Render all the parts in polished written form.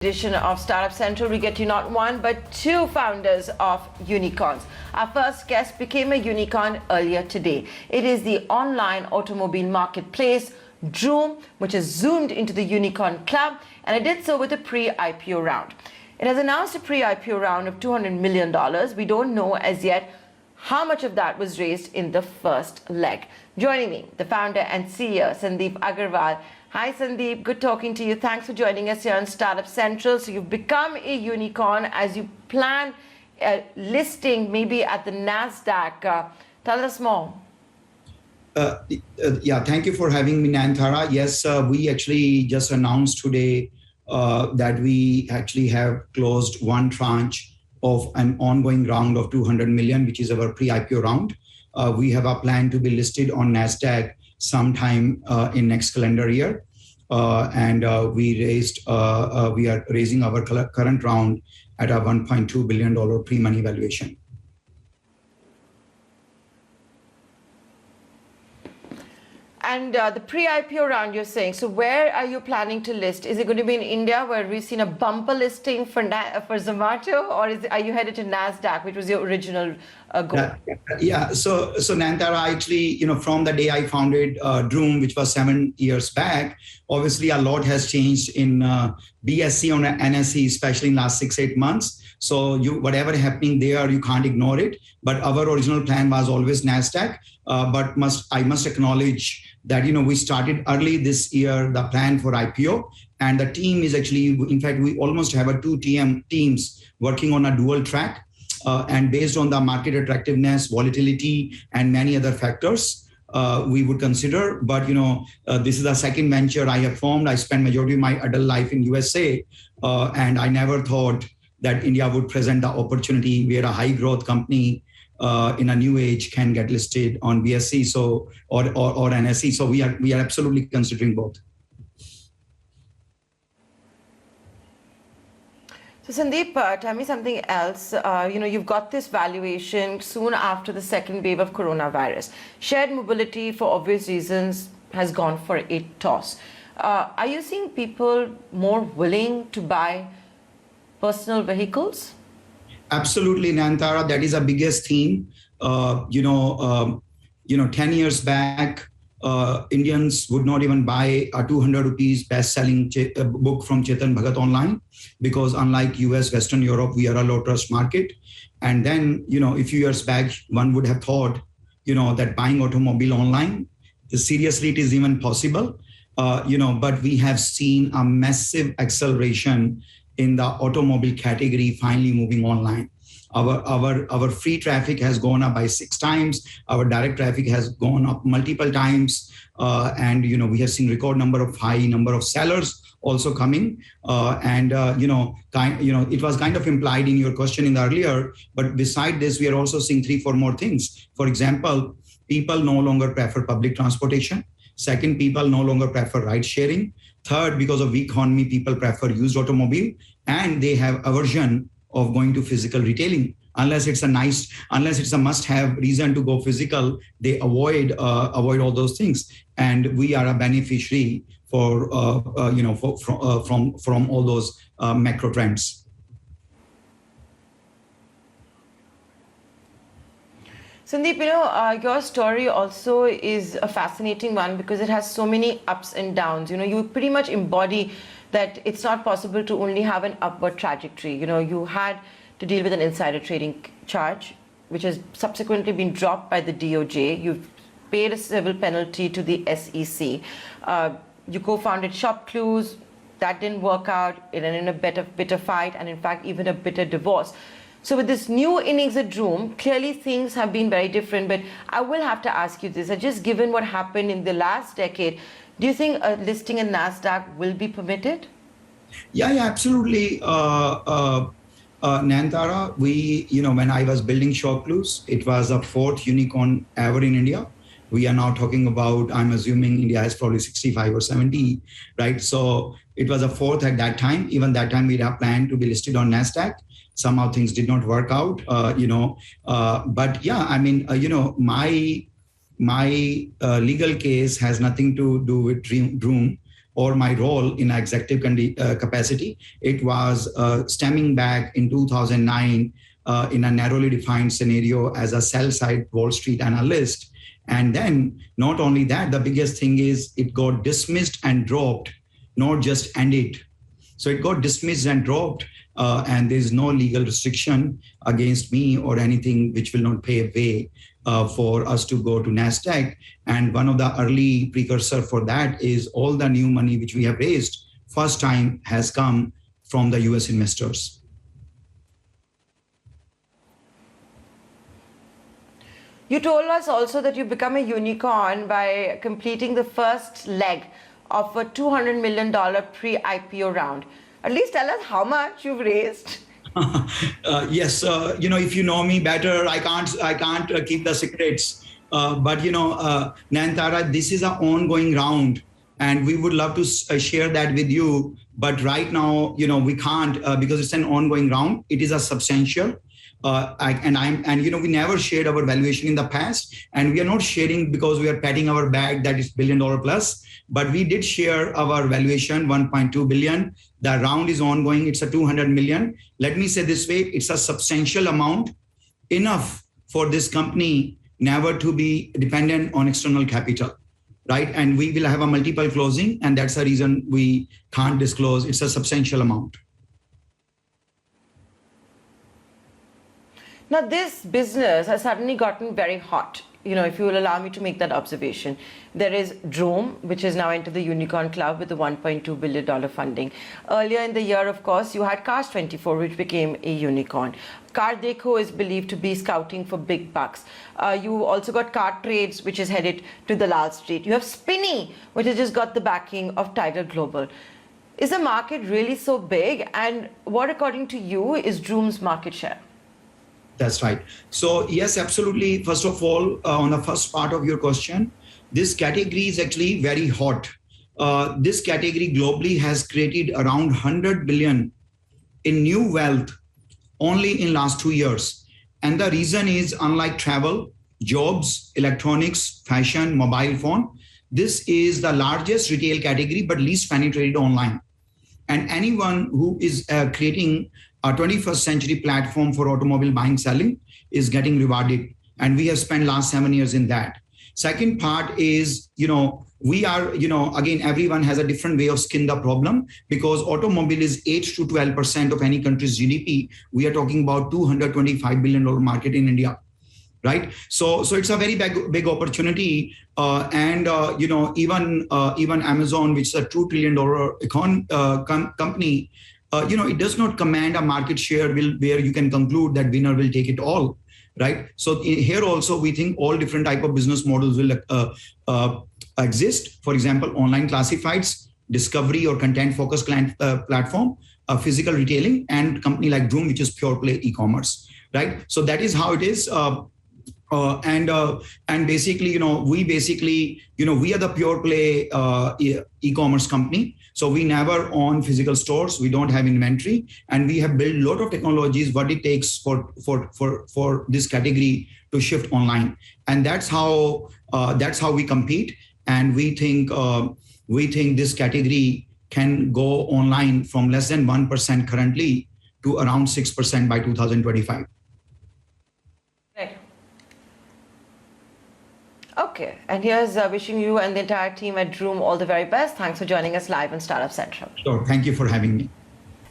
Edition of Startup Central, we get you not one but two founders of unicorns. Our first guest became a unicorn earlier today. It is the online automobile marketplace Droom, which has zoomed into the unicorn club, and it did so with a pre-IPO round. It has announced a pre-IPO round of $200 million. We don't know as yet how much of that was raised in the first leg. Joining me, the founder and CEO, Sandeep Aggarwal. Hi Sandeep, good talking to you. Thanks for joining us here on Startup Central. So you've become a unicorn as you plan listing maybe at the Nasdaq. Tell us more. Yeah, thank you for having me, Nayantara. Yes, we actually just announced today that we actually have closed one tranche of an ongoing round of 200 million, which is our pre-IPO round. We have a plan to be listed on Nasdaq sometime in next calendar year. We are raising our current round at a $1.2 billion pre-money valuation. And the pre-IPO round, you're saying, so where are you planning to list? Is it going to be in India, where we've seen a bumper listing for Zomato, or are you headed to Nasdaq, which was your original goal? Yeah. So Nayantara, actually, from the day I founded Droom, which was 7 years back, obviously a lot has changed in BSE on NSE, especially in last 6-8 months. So whatever happening there, you can't ignore it. But our original plan was always Nasdaq. But I must acknowledge that we started early this year the plan for IPO, and the team is actually, in fact, we almost have a two teams working on a dual track, and based on the market attractiveness, volatility, and many other factors, we would consider. But this is the second venture I have formed. I spent majority of my adult life in USA, and I never thought that India would present the opportunity where a high growth company in a new age can get listed on BSE or NSE. So we are absolutely considering both. So Sandeep, tell me something else. You've got this valuation soon after the second wave of coronavirus. Shared mobility, for obvious reasons, has gone for a toss. Are you seeing people more willing to buy personal vehicles? Absolutely, Nayantara. That is the biggest theme. 10 years back, Indians would not even buy a 200 rupees best-selling book from Chetan Bhagat online, because unlike US, Western Europe, we are a low-trust market. And then, a few years back, one would have thought, that buying automobile online, seriously, it is even possible. But we have seen a massive acceleration in the automobile category finally moving online. Our free traffic has gone up by 6 times. Our direct traffic has gone up multiple times. And we have seen record high number of sellers also coming. It was kind of implied in your question in the earlier, but beside this, we are also seeing 3-4 more things. For example, people no longer prefer public transportation. Second, people no longer prefer ride sharing. Third, because of weak economy, people prefer used automobile, and they have aversion of going to physical retailing. Unless it's a must-have reason to go physical, they avoid all those things. And we are a beneficiary from all those macro trends. Sandeep, your story also is a fascinating one because it has so many ups and downs. You pretty much embody that it's not possible to only have an upward trajectory. You had to deal with an insider trading charge, which has subsequently been dropped by the DOJ. You've paid a civil penalty to the SEC. You co-founded Shop Clues. That didn't work out. It ended in a bitter fight, and in fact, even a bitter divorce. So with this new innings at Droom, clearly things have been very different, but I will have to ask you this. Just given what happened in the last decade, do you think a listing in Nasdaq will be permitted? Yeah, absolutely. Nayantara, when I was building Shop Clues, it was the 4th unicorn ever in India. We are now talking about, I'm assuming India has probably 65 or 70, right? So it was a 4th at that time. Even that time, we had planned to be listed on Nasdaq. Somehow things did not work out, But yeah, my legal case has nothing to do with Droom. or my role in executive capacity, it was stemming back in 2009 in a narrowly defined scenario as a sell-side Wall Street analyst. And then not only that, the biggest thing is it got dismissed and dropped, not just ended. So it got dismissed and dropped, and there's no legal restriction against me or anything which will not pave way for us to go to Nasdaq. And one of the early precursor for that is all the new money which we have raised, first time has come from the US investors. You told us also that you become a unicorn by completing the first leg of a $200 million pre-IPO round. At least tell us how much you've raised. Yes, if you know me better, I can't keep the secrets. But Nayantara, this is an ongoing round, and we would love to share that with you. But right now, we can't because it's an ongoing round. It is a substantial. We never shared our valuation in the past, and we are not sharing because we are patting our back that is $1 billion plus, but we did share our valuation, 1.2 billion. The round is ongoing. It's a 200 million. Let me say this way, it's a substantial amount, enough for this company never to be dependent on external capital, right? And we will have a multiple closing, and that's the reason we can't disclose. It's a substantial amount. Now, this business has suddenly gotten very hot. If you will allow me to make that observation. There is Droom, which is now into the unicorn club with the $1.2 billion funding. Earlier in the year, of course, you had Cars24, which became a unicorn. Car Dekho is believed to be scouting for big bucks. You also got Car Trades, which is headed to the Lal Street. You have Spinny, which has just got the backing of Tiger Global. Is the market really so big? And what, according to you, is Droom's market share? That's right. So yes, absolutely. First of all, on the first part of your question, this category is actually very hot. This category globally has created around 100 billion in new wealth only in last 2 years. And the reason is, unlike travel, jobs, electronics, fashion, mobile phone, this is the largest retail category, but least penetrated online. And anyone who is creating a 21st century platform for automobile buying, selling is getting rewarded. And we have spent last 7 years in that. Second part is, we are, again, everyone has a different way of skin the problem, because automobile is 8 to 12% of any country's GDP. We are talking about $225 billion market in India, right? So it's a very big opportunity. Even Amazon, which is a $2 trillion company, it does not command a market share where you can conclude that winner will take it all, right? So here also, we think all different type of business models will exist. For example, online classifieds, discovery or content focused client platform, physical retailing, and company like Droom, which is pure play e-commerce, right? So that is how it is. And basically, we are the pure play e-commerce company. So we never own physical stores. We don't have inventory, and we have built a lot of technologies what it takes for this category to shift online. And that's how we compete. And we think this category can go online from less than 1% currently to around 6% by 2025. Okay, and here's wishing you and the entire team at Droom all the very best. Thanks for joining us live on Startup Central. Sure, thank you for having me.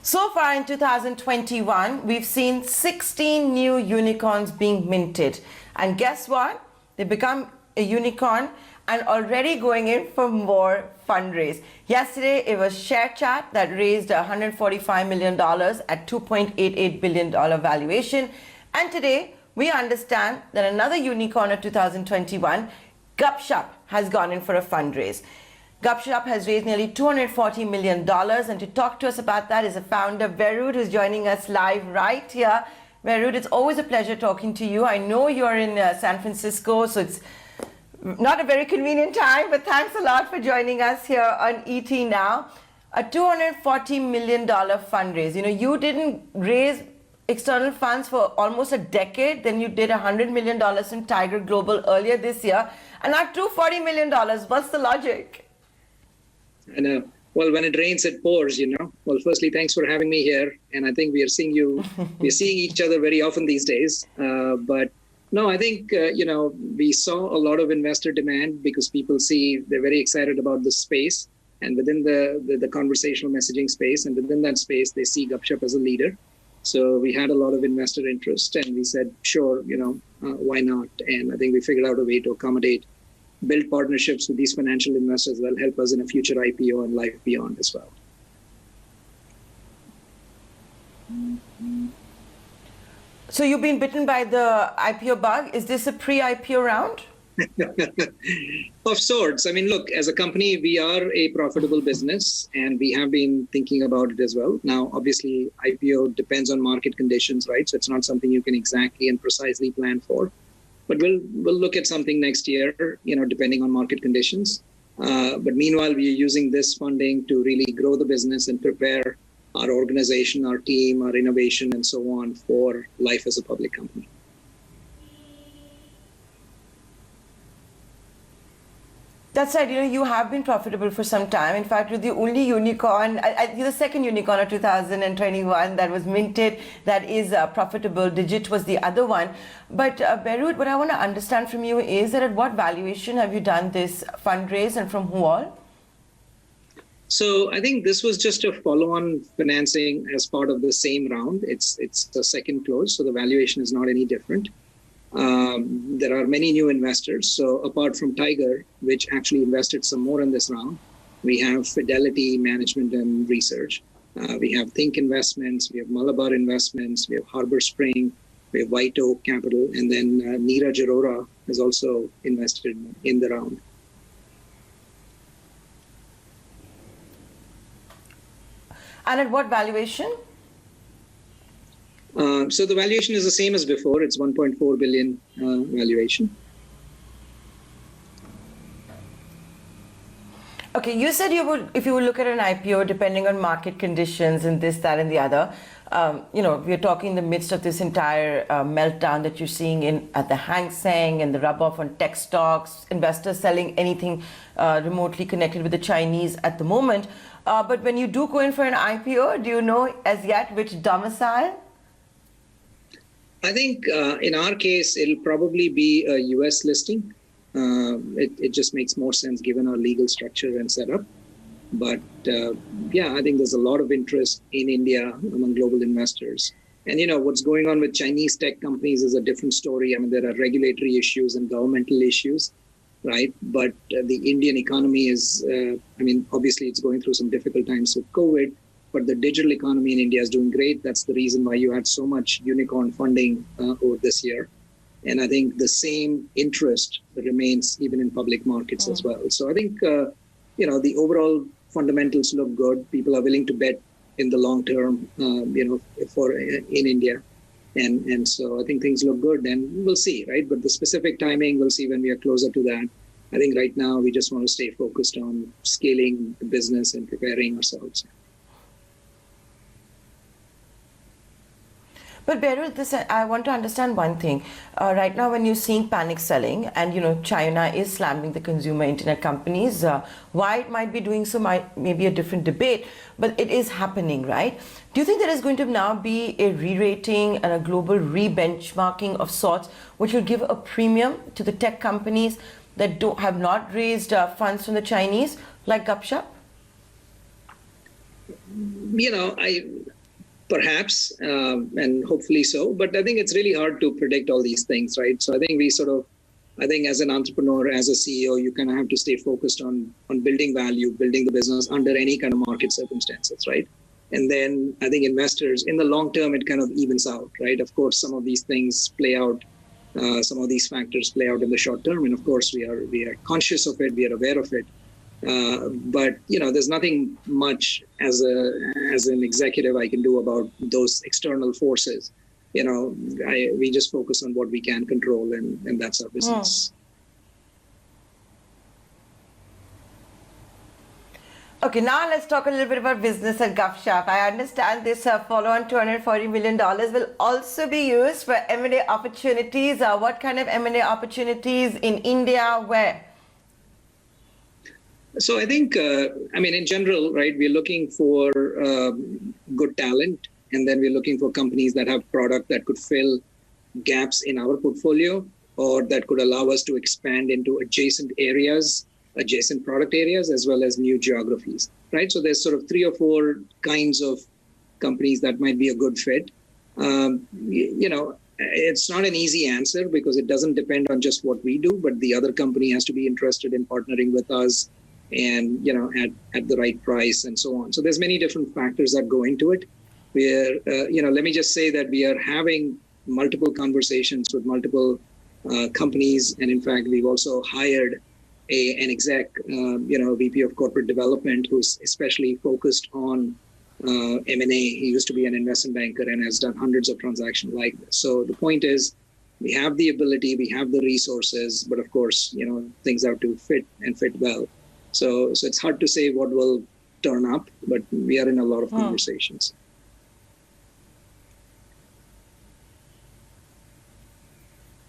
So far in 2021, we've seen 16 new unicorns being minted. And guess what? They become a unicorn and already going in for more fundraise. Yesterday, it was ShareChat that raised $145 million at $2.88 billion valuation. And today, we understand that another unicorn of 2021, Gupshup, has gone in for a fundraise. Gupshup has raised nearly $240 million, and to talk to us about that is the founder, Beerud, who's joining us live right here. Beerud, it's always a pleasure talking to you. I know you're in San Francisco, so it's not a very convenient time, but thanks a lot for joining us here on ET Now. A $240 million fundraise. You didn't raise external funds for almost a decade. Then you did $100 million in Tiger Global earlier this year. And now $240 million. What's the logic? I know. Well, when it rains, it pours, Well, firstly, thanks for having me here. And I think we're seeing each other very often these days. But no, I think, we saw a lot of investor demand because people they're very excited about the space and within the conversational messaging space. And within that space, they see Gupshup as a leader. So we had a lot of investor interest and we said, sure, why not? And I think we figured out a way to build partnerships with these financial investors that will help us in a future IPO and life beyond as well. So you've been bitten by the IPO bug. Is this a pre-IPO round? Of sorts. I mean, look, as a company, we are a profitable business and we have been thinking about it as well. Now, obviously, IPO depends on market conditions, right? So it's not something you can exactly and precisely plan for. But we'll look at something next year, depending on market conditions. But meanwhile, we are using this funding to really grow the business and prepare our organization, our team, our innovation, and so on for life as a public company. That's right. You have been profitable for some time. In fact, you're the only unicorn, you're the second unicorn of 2021 that was minted that is profitable. Digit was the other one. But Beerud, what I want to understand from you is that at what valuation have you done this fundraise and from who all? So I think this was just a follow-on financing as part of the same round. It's the second close, so the valuation is not any different. There are many new investors. So apart from Tiger, which actually invested some more in this round, we have Fidelity Management and Research. We have Think Investments, we have Malabar Investments, we have Harbor Spring, we have White Oak Capital, and then Neeraj Arora has also invested in the round. And at what valuation? So the valuation is the same as before. It's 1.4 billion valuation. Okay, you said if you would look at an IPO, depending on market conditions and this, that, and the other, we're talking in the midst of this entire meltdown that you're seeing at the Hang Seng and the rub-off on tech stocks, investors selling anything remotely connected with the Chinese at the moment. But when you do go in for an IPO, do you know as yet which domicile? I think in our case, it'll probably be a US listing. It just makes more sense given our legal structure and setup. But I think there's a lot of interest in India among global investors. And what's going on with Chinese tech companies is a different story. I mean, there are regulatory issues and governmental issues, right? But the Indian economy is, obviously it's going through some difficult times with COVID. But the digital economy in India is doing great. That's the reason why you had so much unicorn funding over this year. And I think the same interest remains even in public markets as well. So I think, the overall fundamentals look good. People are willing to bet in the long term, in India. And so I think things look good and we'll see, right? But the specific timing, we'll see when we are closer to that. I think right now we just want to stay focused on scaling the business and preparing ourselves. But Beerud, I want to understand one thing. Right now, when you're seeing panic selling, and China is slamming the consumer internet companies, why it might be doing so might maybe a different debate, but it is happening, right? Do you think there is going to now be a re-rating and a global re-benchmarking of sorts, which will give a premium to the tech companies that have not raised funds from the Chinese, like Gupshup? Perhaps, and hopefully so, but I think it's really hard to predict all these things, right? So I think as an entrepreneur, as a CEO, you kind of have to stay focused on building value, building the business under any kind of market circumstances, right? And then I think investors, in the long term, it kind of evens out, right? Of course, some of these things play out, some of these factors play out in the short term, and of course, we are conscious of it, we are aware of it. But there's nothing much as an executive I can do about those external forces. We just focus on what we can control, and that's our business. Okay, now let's talk a little bit about business at Gupshup. I understand this follow-on $240 million will also be used for M&A opportunities. What kind of M&A opportunities in India? Where? So I think, in general, right, we're looking for good talent, and then we're looking for companies that have product that could fill gaps in our portfolio, or that could allow us to expand into adjacent areas, adjacent product areas, as well as new geographies, right? So there's sort of 3 or 4 kinds of companies that might be a good fit. It's not an easy answer because it doesn't depend on just what we do, but the other company has to be interested in partnering with us and, at the right price and so on. So there's many different factors that go into it. We're, let me just say that we are having multiple conversations with multiple companies. And in fact, we've also hired an exec, VP of corporate development, who's especially focused on M&A. He used to be an investment banker and has done hundreds of transactions like this. So the point is, we have the ability, we have the resources, but of course, things have to fit well. So it's hard to say what will turn up, but we are in a lot of conversations.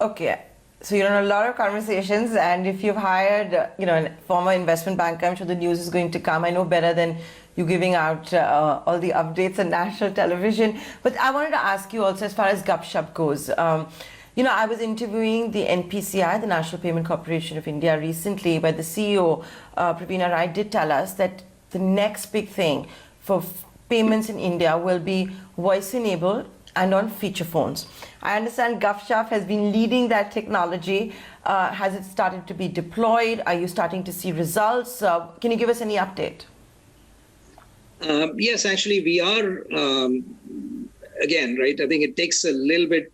Okay. So you're in a lot of conversations, and if you've hired, a former investment banker, I'm sure the news is going to come. I know better than you giving out all the updates on national television. But I wanted to ask you also, as far as Gupshup goes, I was interviewing the NPCI, the National Payment Corporation of India, recently, where the CEO, Praveena Rai, did tell us that the next big thing for payments in India will be voice-enabled and on feature phones. I understand Gupshup has been leading that technology. Has it started to be deployed? Are you starting to see results? Can you give us any update? Yes, actually, we are. Again, right. I think it takes a little bit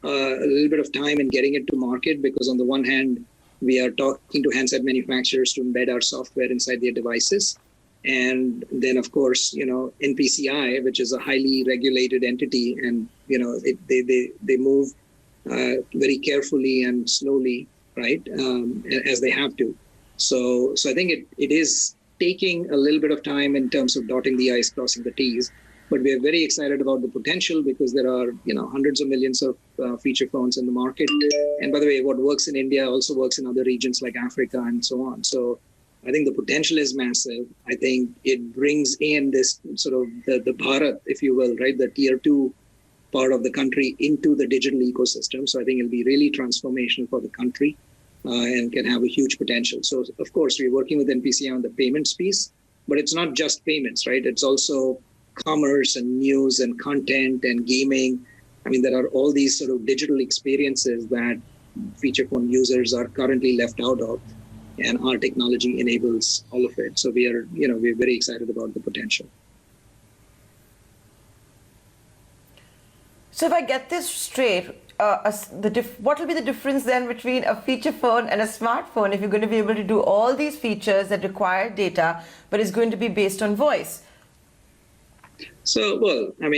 of time in getting it to market, because on the one hand, we are talking to handset manufacturers to embed our software inside their devices. And then, of course, NPCI, which is a highly regulated entity, and they move very carefully and slowly, right, as they have to. So I think it is taking a little bit of time in terms of dotting the I's, crossing the T's. But we are very excited about the potential, because there are hundreds of millions of feature phones in the market. And by the way, what works in India also works in other regions like Africa and so on. So I think the potential is massive. I think it brings in this sort of the Bharat, if you will, right, the tier 2 part of the country into the digital ecosystem. So I think it'll be really transformational for the country and can have a huge potential. So of course, we're working with NPCI on the payments piece, but it's not just payments, right? It's also commerce and news and content and gaming. I mean, there are all these sort of digital experiences that feature phone users are currently left out of, and our technology enables all of it. So we're very excited about the potential. So if I get this straight, what will be the difference then between a feature phone and a smartphone if you're going to be able to do all these features that require data, but it's going to be based on voice? So, well, I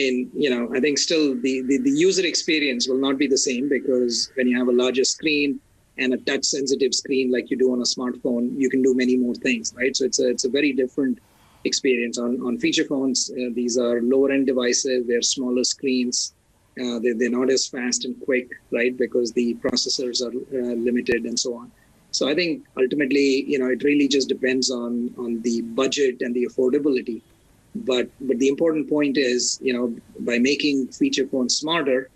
think still the user experience will not be the same, because when you have a larger screen and a touch-sensitive screen like you do on a smartphone, you can do many more things, right? So it's a very different experience. On feature phones, these are lower-end devices, they're smaller screens, they're not as fast and quick, right? Because the processors are limited and so on. So I think ultimately, it really just depends on the budget and the affordability. But the important point is, by making feature phones smarter,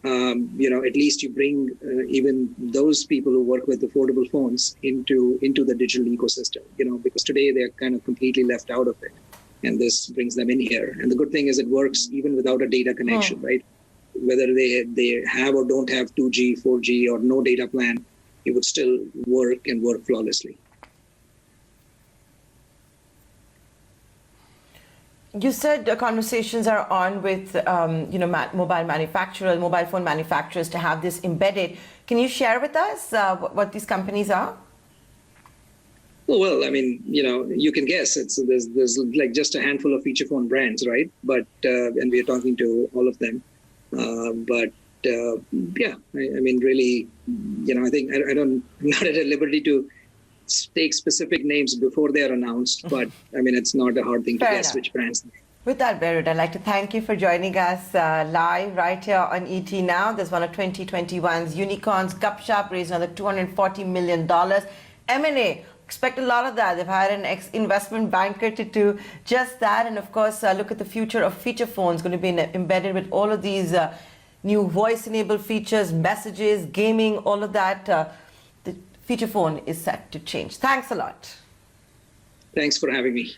at least you bring even those people who work with affordable phones into the digital ecosystem, because today they're kind of completely left out of it. And this brings them in here. And the good thing is it works even without a data connection, right? Whether they have or don't have 2G, 4G, or no data plan, it would still work and work flawlessly. You said conversations are on with mobile phone manufacturers to have this embedded. Can you share with us what these companies are? Well, you can guess. There's like just a handful of feature phone brands, right? But and we are talking to all of them. Really, I think I'm not at a liberty to take specific names before they are announced, but it's not a hard thing to guess which brands. With that, Beerud, I'd like to thank you for joining us live right here on ET Now. There's one of 2021's unicorns. Gupshup raised another $240 million. M&A expect a lot of that. They've hired an ex-investment banker to do just that. And of course, look at the future of feature phones, going to be embedded with all of these new voice-enabled features, messages, gaming, all of that. The feature phone is set to change. Thanks a lot. Thanks for having me.